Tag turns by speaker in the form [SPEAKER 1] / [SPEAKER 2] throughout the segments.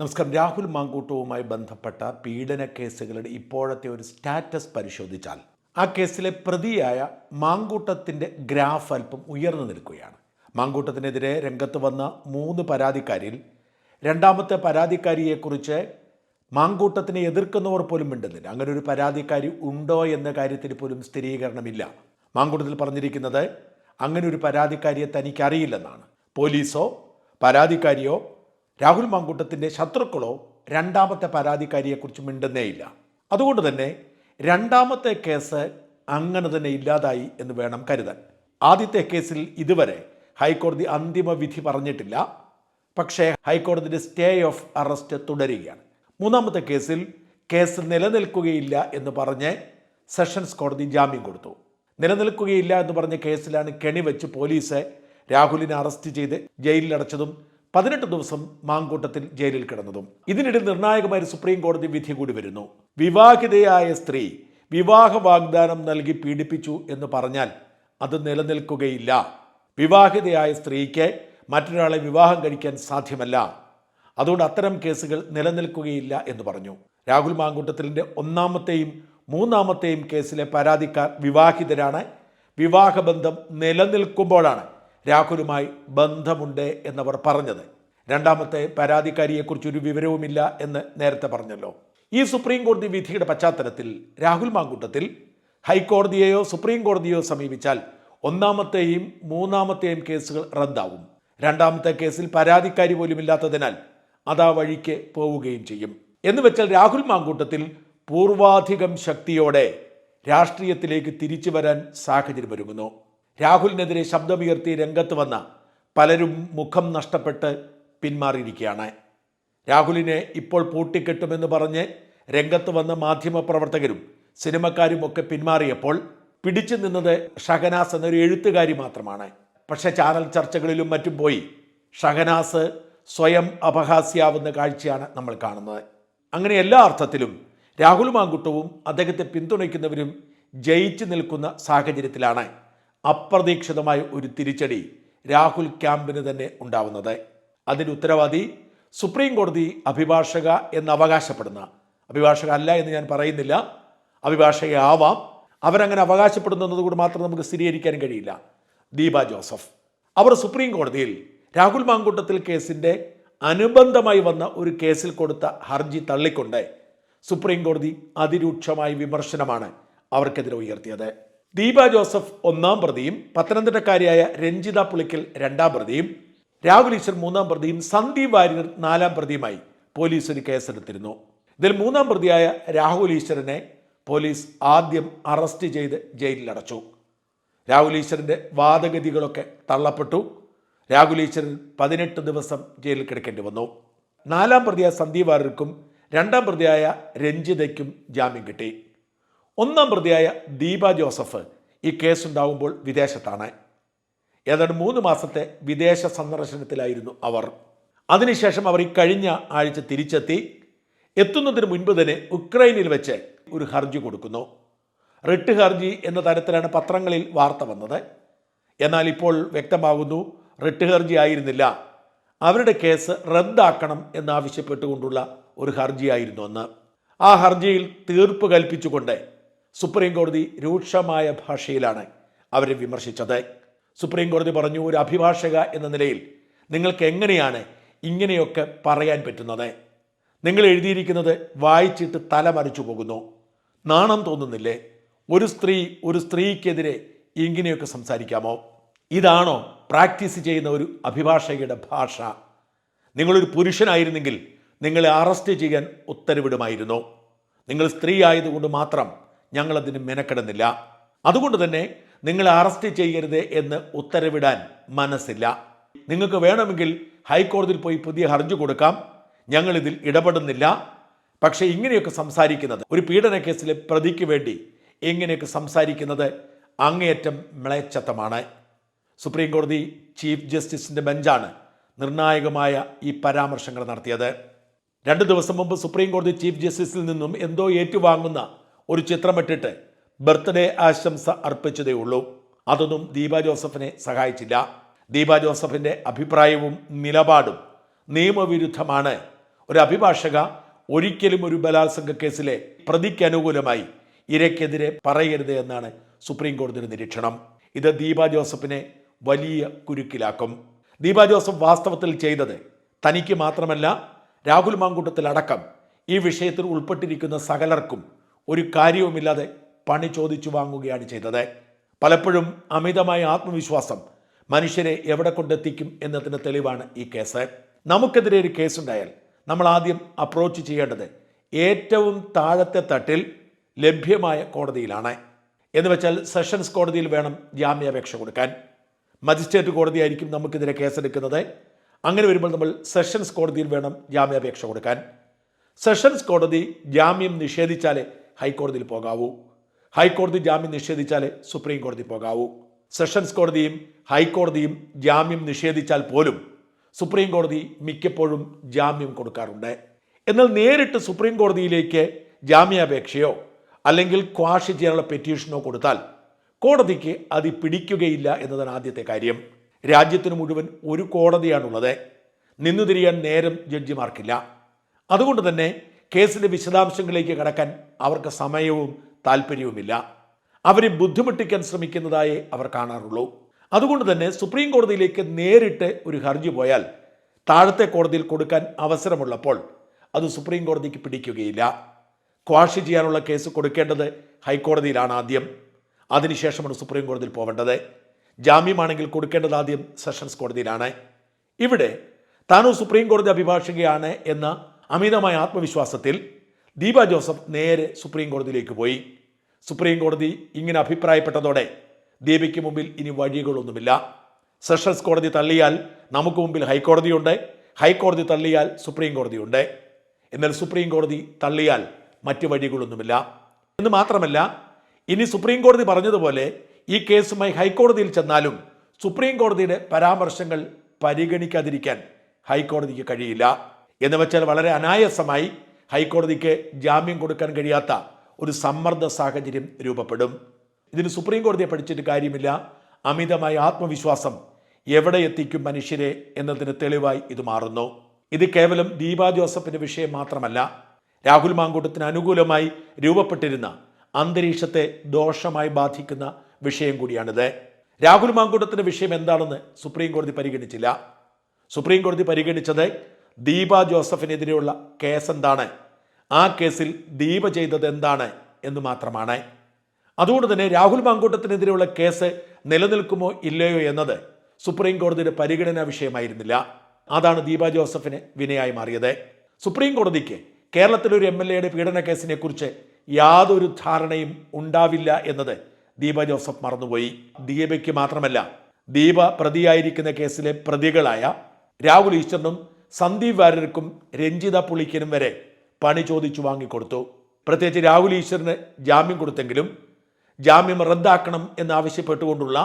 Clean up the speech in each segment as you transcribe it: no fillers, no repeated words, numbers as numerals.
[SPEAKER 1] നമസ്കാരം. രാഹുൽ മാങ്കൂട്ടവുമായി ബന്ധപ്പെട്ട പീഡന കേസുകളുടെ ഇപ്പോഴത്തെ ഒരു സ്റ്റാറ്റസ് പരിശോധിച്ചാൽ ആ കേസിലെ പ്രതിയായ മാങ്കൂട്ടത്തിൻ്റെ ഗ്രാഫ് അല്പം ഉയർന്നു നിൽക്കുകയാണ്. മാങ്കൂട്ടത്തിനെതിരെ രംഗത്ത് വന്ന 3 പരാതിക്കാരിൽ രണ്ടാമത്തെ പരാതിക്കാരിയെക്കുറിച്ച് മാങ്കൂട്ടത്തിനെ എതിർക്കുന്നവർ പോലും മിണ്ടുന്നില്ല. അങ്ങനെ ഒരു പരാതിക്കാരി ഉണ്ടോ എന്ന കാര്യത്തിൽ പോലും സ്ഥിരീകരണമില്ല. മാങ്കൂട്ടത്തിൽ പറഞ്ഞിരിക്കുന്നത് അങ്ങനെ ഒരു പരാതിക്കാരിയെ തനിക്കറിയില്ലെന്നാണ്. പോലീസോ പരാതിക്കാരിയോ രാഹുൽ മാങ്കൂട്ടത്തിൻ്റെ ശത്രുക്കളോ രണ്ടാമത്തെ പരാതിക്കാരിയെക്കുറിച്ച് മിണ്ടുന്നേയില്ല. അതുകൊണ്ട് തന്നെ രണ്ടാമത്തെ കേസ് അങ്ങനെ തന്നെ ഇല്ലാതായി എന്ന് വേണം കരുതാൻ. ആദ്യത്തെ കേസിൽ ഇതുവരെ ഹൈക്കോടതി അന്തിമ വിധി പറഞ്ഞിട്ടില്ല. പക്ഷേ ഹൈക്കോടതിയുടെ സ്റ്റേ ഓഫ് അറസ്റ്റ് തുടരുകയാണ്. മൂന്നാമത്തെ കേസ് നിലനിൽക്കുകയില്ല എന്ന് പറഞ്ഞ് സെഷൻസ് കോടതി ജാമ്യം കൊടുത്തു. നിലനിൽക്കുകയില്ല എന്ന് പറഞ്ഞ കേസിലാണ് കെണിവെച്ച് പോലീസ് രാഹുലിനെ അറസ്റ്റ് ചെയ്ത് ജയിലിലടച്ചതും 18 ദിവസം മാങ്കൂട്ടത്തിൽ ജയിലിൽ കിടന്നതും. ഇതിനിടെ നിർണായകമായ സുപ്രീം കോടതി വിധി കൂടി വരുന്നു. വിവാഹിതയായ സ്ത്രീ വിവാഹ വാഗ്ദാനം നൽകി പീഡിപ്പിച്ചു എന്ന് പറഞ്ഞാൽ അത് നിലനിൽക്കുകയില്ല. വിവാഹിതയായ സ്ത്രീക്ക് മറ്റൊരാളെ വിവാഹം കഴിക്കാൻ സാധ്യമല്ല. അതുകൊണ്ട് അത്തരം കേസുകൾ നിലനിൽക്കുകയില്ല എന്ന് പറഞ്ഞു. രാഹുൽ മാങ്കൂട്ടത്തിലിൻ്റെ ഒന്നാമത്തെയും മൂന്നാമത്തെയും കേസിലെ പരാതിക്കാർ വിവാഹിതരാണ്. വിവാഹബന്ധം നിലനിൽക്കുമ്പോഴാണ് രാഹുലുമായി ബന്ധമുണ്ട് എന്നവർ പറഞ്ഞത്. രണ്ടാമത്തെ പരാതിക്കാരിയെക്കുറിച്ചൊരു വിവരവുമില്ല എന്ന് നേരത്തെ പറഞ്ഞല്ലോ. ഈ സുപ്രീം കോടതി വിധിയുടെ പശ്ചാത്തലത്തിൽ രാഹുൽ മാങ്കൂട്ടത്തിൽ ഹൈക്കോടതിയെയോ സുപ്രീം കോടതിയോ സമീപിച്ചാൽ ഒന്നാമത്തെയും മൂന്നാമത്തെയും കേസുകൾ റദ്ദാവും. രണ്ടാമത്തെ കേസിൽ പരാതിക്കാരി പോലും ഇല്ലാത്തതിനാൽ അതാ വഴിക്ക് പോവുകയും ചെയ്യും. എന്ന് വെച്ചാൽ രാഹുൽ മാങ്കൂട്ടത്തിൽ പൂർവാധികം ശക്തിയോടെ രാഷ്ട്രീയത്തിലേക്ക് തിരിച്ചു വരാൻ സാഹചര്യമൊരുങ്ങുന്നു. രാഹുലിനെതിരെ ശബ്ദമുയർത്തി രംഗത്ത് വന്ന പലരും മുഖം നഷ്ടപ്പെട്ട് പിന്മാറിയിരിക്കുകയാണ്. രാഹുലിനെ ഇപ്പോൾ പൂട്ടിക്കെട്ടുമെന്ന് പറഞ്ഞ് രംഗത്ത് വന്ന മാധ്യമപ്രവർത്തകരും സിനിമക്കാരുമൊക്കെ പിന്മാറിയപ്പോൾ പിടിച്ചു നിന്നത് ഷഹനാസ് എന്നൊരു എഴുത്തുകാരി മാത്രമാണ്. പക്ഷേ ചാനൽ ചർച്ചകളിലും മറ്റും പോയി ഷഹനാസ് സ്വയം അപഹാസ്യാവുന്ന കാഴ്ചയാണ് നമ്മൾ കാണുന്നത്. അങ്ങനെ എല്ലാ അർത്ഥത്തിലും രാഹുൽ മാങ്കൂട്ടവും അദ്ദേഹത്തെ പിന്തുണയ്ക്കുന്നവരും ജയിച്ചു നിൽക്കുന്ന സാഹചര്യത്തിലാണ് അപ്രതീക്ഷിതമായ ഒരു തിരിച്ചടി രാഹുൽ ക്യാമ്പിന് തന്നെ ഉണ്ടാവുന്നത്. അതിന് ഉത്തരവാദി സുപ്രീം കോടതി അഭിഭാഷക എന്ന് അവകാശപ്പെടുന്ന, അഭിഭാഷക അല്ല എന്ന് ഞാൻ പറയുന്നില്ല, അഭിഭാഷകയാവാം, അവരങ്ങനെ അവകാശപ്പെടുന്നത് കൂടി മാത്രം നമുക്ക് സ്ഥിരീകരിക്കാൻ കഴിയില്ല, ദീപ ജോസഫ്. അവർ സുപ്രീം കോടതിയിൽ രാഹുൽ മാങ്കൂട്ടത്തിൽ കേസിൻ്റെ അനുബന്ധമായി വന്ന ഒരു കേസിൽ കൊടുത്ത ഹർജി തള്ളിക്കൊണ്ട് സുപ്രീം കോടതി അതിരൂക്ഷമായ വിമർശനമാണ് അവർക്കെതിരെ ഉയർത്തിയത്. ദീപ ജോസഫ് 1-ാം പ്രതിയും പത്തനംതിട്ടക്കാരിയായ രഞ്ജിത പുളിക്കൽ 2-ാം പ്രതിയും രാഹുൽ ഈശ്വർ 3-ാം പ്രതിയും സന്ദീപ് വാര്യർ 4-ാം പ്രതിയുമായി പോലീസ് ഒരു കേസെടുത്തിരുന്നു. ഇതിൽ 3-ാം പ്രതിയായ രാഹുൽ ഈശ്വരനെ പോലീസ് ആദ്യം അറസ്റ്റ് ചെയ്ത് ജയിലിലടച്ചു. രാഹുൽ ഈശ്വരൻ്റെ വാദഗതികളൊക്കെ തള്ളപ്പെട്ടു. രാഹുൽ ഈശ്വരൻ 18 ദിവസം ജയിലിൽ കിടക്കേണ്ടി വന്നു. 4-ാം പ്രതിയായ സന്ദീപ് വാര്യർക്കും 2-ാം പ്രതിയായ രഞ്ജിതയ്ക്കും ജാമ്യം കിട്ടി. 1-ാം പ്രതിയായ ദീപ ജോസഫ് ഈ കേസുണ്ടാവുമ്പോൾ വിദേശത്താണ്. ഏതാണ്ട് 3 മാസത്തെ വിദേശ സന്ദർശനത്തിലായിരുന്നു അവർ. അതിനുശേഷം അവർ ഈ കഴിഞ്ഞ ആഴ്ച തിരിച്ചെത്തി. എത്തുന്നതിന് മുൻപ് തന്നെ ഉക്രൈനിൽ വെച്ച് ഒരു ഹർജി കൊടുക്കുന്നു. റിട്ട് ഹർജി എന്ന തരത്തിലാണ് പത്രങ്ങളിൽ വാർത്ത വന്നത്. എന്നാൽ ഇപ്പോൾ വ്യക്തമാകുന്നു റിട്ട് ഹർജി ആയിരുന്നില്ല, അവരുടെ കേസ് റദ്ദാക്കണം എന്നാവശ്യപ്പെട്ടുകൊണ്ടുള്ള ഒരു ഹർജിയായിരുന്നു അന്ന്. ആ ഹർജിയിൽ തീർപ്പ് കൽപ്പിച്ചുകൊണ്ട് സുപ്രീം കോടതി രൂക്ഷമായ ഭാഷയിലാണ് അവരെ വിമർശിച്ചത്. സുപ്രീം കോടതി പറഞ്ഞു, ഒരു അഭിഭാഷക എന്ന നിലയിൽ നിങ്ങൾക്ക് എങ്ങനെയാണ് ഇങ്ങനെയൊക്കെ പറയാൻ പറ്റുന്നത്? നിങ്ങൾ എഴുതിയിരിക്കുന്നത് വായിച്ചിട്ട് തലമറിച്ചു പോകുന്നു. നാണം തോന്നുന്നില്ലേ? ഒരു സ്ത്രീക്കെതിരെ ഇങ്ങനെയൊക്കെ സംസാരിക്കാമോ? ഇതാണോ പ്രാക്ടീസ് ചെയ്യുന്ന ഒരു അഭിഭാഷകയുടെ ഭാഷ? നിങ്ങളൊരു പുരുഷനായിരുന്നെങ്കിൽ നിങ്ങളെ അറസ്റ്റ് ചെയ്യാൻ ഉത്തരവിടുമായിരുന്നു. നിങ്ങൾ സ്ത്രീ ആയതുകൊണ്ട് മാത്രം ഞങ്ങളതിന് മെനക്കെടുന്നില്ല. അതുകൊണ്ട് തന്നെ നിങ്ങളെ അറസ്റ്റ് ചെയ്യരുത് എന്ന് ഉത്തരവിടാൻ മനസ്സില്ല. നിങ്ങൾക്ക് വേണമെങ്കിൽ ഹൈക്കോടതിയിൽ പോയി പുതിയ ഹർജി കൊടുക്കാം, ഞങ്ങളിതിൽ ഇടപെടുന്നില്ല. പക്ഷേ ഇങ്ങനെയൊക്കെ സംസാരിക്കുന്നത്, ഒരു പീഡന കേസിലെ പ്രതിക്ക് വേണ്ടി ഇങ്ങനെയൊക്കെ സംസാരിക്കുന്നത് അങ്ങേയറ്റം മ്ലേച്ഛത്വമാണ്. സുപ്രീം കോടതി ചീഫ് ജസ്റ്റിസിൻ്റെ ബെഞ്ചാണ് നിർണായകമായ ഈ പരാമർശങ്ങൾ നടത്തിയത്. 2 ദിവസം മുമ്പ് സുപ്രീം കോടതി ചീഫ് ജസ്റ്റിസിൽ നിന്നും എന്തോ ഏറ്റുവാങ്ങുന്ന ഒരു ചിത്രമിട്ടിട്ട് ബർത്ത്ഡേ ആശംസ അർപ്പിച്ചതേ ഉള്ളൂ. അതൊന്നും ദീപ ജോസഫിനെ സഹായിച്ചില്ല. ദീപ ജോസഫിൻ്റെ അഭിപ്രായവും നിലപാടും നിയമവിരുദ്ധമാണ്, ഒരു അഭിഭാഷക ഒരിക്കലും ഒരു ബലാത്സംഗ കേസിലെ പ്രതിക്ക് അനുകൂലമായി ഇരയ്ക്കെതിരെ പറയരുത് എന്നാണ് സുപ്രീം കോടതിയുടെ നിരീക്ഷണം. ഇത് ദീപ ജോസഫിനെ വലിയ കുരുക്കിലാക്കും. ദീപ ജോസഫ് വാസ്തവത്തിൽ ചെയ്തത് തനിക്ക് മാത്രമല്ല രാഹുൽ മാങ്കൂട്ടത്തിലടക്കം ഈ വിഷയത്തിൽ ഉൾപ്പെട്ടിരിക്കുന്ന സകലർക്കും ഒരു കാര്യവുമില്ലാതെ പണി ചോദിച്ചു വാങ്ങുകയാണ് ചെയ്തത്. പലപ്പോഴും അമിതമായ ആത്മവിശ്വാസം മനുഷ്യരെ എവിടെ കൊണ്ടെത്തിക്കും എന്നതിന് തെളിവാണ് ഈ കേസ്. നമുക്കെതിരെ ഒരു കേസുണ്ടായാൽ നമ്മൾ ആദ്യം അപ്രോച്ച് ചെയ്യേണ്ടത് ഏറ്റവും താഴത്തെ തട്ടിൽ ലഭ്യമായ കോടതിയിലാണ്. എന്ന് വെച്ചാൽ സെഷൻസ് കോടതിയിൽ വേണം ജാമ്യാപേക്ഷ കൊടുക്കാൻ. മജിസ്ട്രേറ്റ് കോടതിയായിരിക്കും നമുക്കെതിരെ കേസെടുക്കുന്നത്. അങ്ങനെ വരുമ്പോൾ നമ്മൾ സെഷൻസ് കോടതിയിൽ വേണം ജാമ്യാപേക്ഷ കൊടുക്കാൻ. സെഷൻസ് കോടതി ജാമ്യം നിഷേധിച്ചാലേ ഹൈക്കോടതിയിൽ പോകാവൂ. ഹൈക്കോടതി ജാമ്യം നിഷേധിച്ചാലേ സുപ്രീം കോടതി പോകാവൂ. സെഷൻസ് കോടതിയും ഹൈക്കോടതിയും ജാമ്യം നിഷേധിച്ചാൽ പോലും സുപ്രീം കോടതി മിക്കപ്പോഴും ജാമ്യം കൊടുക്കാറുണ്ട്. എന്നാൽ നേരിട്ട് സുപ്രീം കോടതിയിലേക്ക് ജാമ്യാപേക്ഷയോ അല്ലെങ്കിൽ ക്വാഷ് ചെയ്യാനുള്ള പെറ്റീഷനോ കൊടുത്താൽ കോടതിക്ക് അത് പിടിക്കുകയില്ല എന്നതാണ് ആദ്യത്തെ കാര്യം. രാജ്യത്തിന് മുഴുവൻ ഒരു കോടതിയാണുള്ളത്. നിന്നുതിരിയാൻ നേരം ജഡ്ജിമാർക്കില്ല. അതുകൊണ്ട് തന്നെ കേസിൻ്റെ വിശദാംശങ്ങളിലേക്ക് കടക്കാൻ അവർക്ക് സമയവും താല്പര്യവുമില്ല. അവരെ ബുദ്ധിമുട്ടിക്കാൻ ശ്രമിക്കുന്നതായേ അവർ കാണാറുള്ളൂ. അതുകൊണ്ട് തന്നെ സുപ്രീം കോടതിയിലേക്ക് നേരിട്ട് ഒരു ഹർജി പോയാൽ താഴത്തെ കോടതിയിൽ കൊടുക്കാൻ അവസരമുള്ളപ്പോൾ അത് സുപ്രീം കോടതിക്ക് പിടിക്കുകയില്ല. ക്വാഷ് ചെയ്യാനുള്ള കേസ് കൊടുക്കേണ്ടത് ഹൈക്കോടതിയിലാണ് ആദ്യം. അതിനുശേഷമാണ് സുപ്രീം കോടതിയിൽ പോവേണ്ടത്. ജാമ്യമാണെങ്കിൽ കൊടുക്കേണ്ടത് ആദ്യം സെഷൻസ് കോടതിയിലാണ്. ഇവിടെ താനോ സുപ്രീം കോടതി അഭിഭാഷകയാണ് എന്ന അമിതമായ ആത്മവിശ്വാസത്തിൽ ദീപ ജോസഫ് നേരെ സുപ്രീം കോടതിയിലേക്ക് പോയി. സുപ്രീം കോടതി ഇങ്ങനെ അഭിപ്രായപ്പെട്ടതോടെ ദീപയ്ക്ക് മുമ്പിൽ ഇനി വഴികളൊന്നുമില്ല. സെഷൻസ് കോടതി തള്ളിയാൽ നമുക്ക് മുമ്പിൽ ഹൈക്കോടതിയുണ്ട്, ഹൈക്കോടതി തള്ളിയാൽ സുപ്രീം കോടതിയുണ്ട്. എന്നാൽ സുപ്രീം കോടതി തള്ളിയാൽ മറ്റു വഴികളൊന്നുമില്ല. എന്ന് മാത്രമല്ല, ഇനി സുപ്രീം കോടതി പറഞ്ഞതുപോലെ ഈ കേസുമായി ഹൈക്കോടതിയിൽ ചെന്നാലും സുപ്രീം കോടതിയുടെ പരാമർശങ്ങൾ പരിഗണിക്കാതിരിക്കാൻ ഹൈക്കോടതിക്ക് കഴിയില്ല. എന്ന് വെച്ചാൽ വളരെ അനായാസമായി ഹൈക്കോടതിക്ക് ജാമ്യം കൊടുക്കാൻ കഴിയാത്ത ഒരു സമ്മർദ്ദ സാഹചര്യം രൂപപ്പെടും. ഇതിന് സുപ്രീം കോടതിയെ പഠിച്ചിട്ട് കാര്യമില്ല. അമിതമായ ആത്മവിശ്വാസം എവിടെ എത്തിക്കും മനുഷ്യരെ എന്നതിന് തെളിവായി ഇത് മാറുന്നു. ഇത് കേവലം ദീപ ജോസഫിന്റെ വിഷയം മാത്രമല്ല, രാഹുൽ മാങ്കൂട്ടത്തിന് അനുകൂലമായി രൂപപ്പെട്ടിരുന്ന അന്തരീക്ഷത്തെ ദോഷമായി ബാധിക്കുന്ന വിഷയം കൂടിയാണിത്. രാഹുൽ മാങ്കൂട്ടത്തിന്റെ വിഷയം എന്താണെന്ന് സുപ്രീം കോടതി പരിഗണിച്ചില്ല. സുപ്രീം കോടതി പരിഗണിച്ചത് ദീപ ജോസഫിനെതിരെയുള്ള കേസ് എന്താണ്, ആ കേസിൽ ദീപ ചെയ്തത് എന്താണ് എന്ന് മാത്രമാണ്. അതുകൊണ്ട് തന്നെ രാഹുൽ മാങ്കൂട്ടത്തിനെതിരെയുള്ള കേസ് നിലനിൽക്കുമോ ഇല്ലയോ എന്നത് സുപ്രീം കോടതിയുടെ പരിഗണനാ വിഷയമായിരുന്നില്ല. അതാണ് ദീപ ജോസഫിന് വിനയായി മാറിയത്. സുപ്രീം കോടതിക്ക് കേരളത്തിലെ ഒരു MLA പീഡന കേസിനെ കുറിച്ച് യാതൊരു ധാരണയും ഉണ്ടാവില്ല എന്നത് ദീപ ജോസഫ് മറന്നുപോയി. ദീപയ്ക്ക് മാത്രമല്ല, ദീപ പ്രതിയായിരിക്കുന്ന കേസിലെ പ്രതികളായ രാഹുൽ ഈശ്വറിനും സന്ദീപ് വാര്യർക്കും രഞ്ജിത പുളിക്കനും വരെ പണി ചോദിച്ചു വാങ്ങിക്കൊടുത്തു. പ്രത്യേകിച്ച് രാഹുൽ ഈശ്വറിന് ജാമ്യം കൊടുത്തെങ്കിലും ജാമ്യം റദ്ദാക്കണം എന്നാവശ്യപ്പെട്ടുകൊണ്ടുള്ള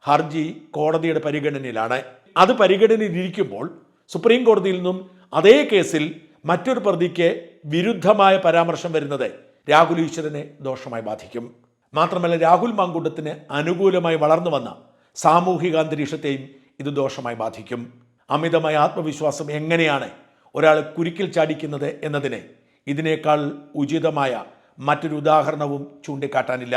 [SPEAKER 1] ഹർജി കോടതിയുടെ പരിഗണനയിലാണ്. അത് പരിഗണനയിലിരിക്കുമ്പോൾ സുപ്രീം കോടതിയിൽ നിന്നും അതേ കേസിൽ മറ്റൊരു പ്രതിക്ക് വിരുദ്ധമായ പരാമർശം വരുന്നത് രാഹുൽ ഈശ്വരനെ ദോഷമായി ബാധിക്കും. മാത്രമല്ല, രാഹുൽ മാങ്കൂട്ടത്തിന് അനുകൂലമായി വളർന്നു വന്ന സാമൂഹിക അന്തരീക്ഷത്തെയും ഇത് ദോഷമായി ബാധിക്കും. അമിതമായ ആത്മവിശ്വാസം എങ്ങനെയാണ് ഒരാൾ കുരുക്കിൽ ചാടിക്കുന്നത് എന്നതിന് ഇതിനേക്കാൾ ഉചിതമായ മറ്റൊരു ഉദാഹരണവും ചൂണ്ടിക്കാട്ടാനില്ല.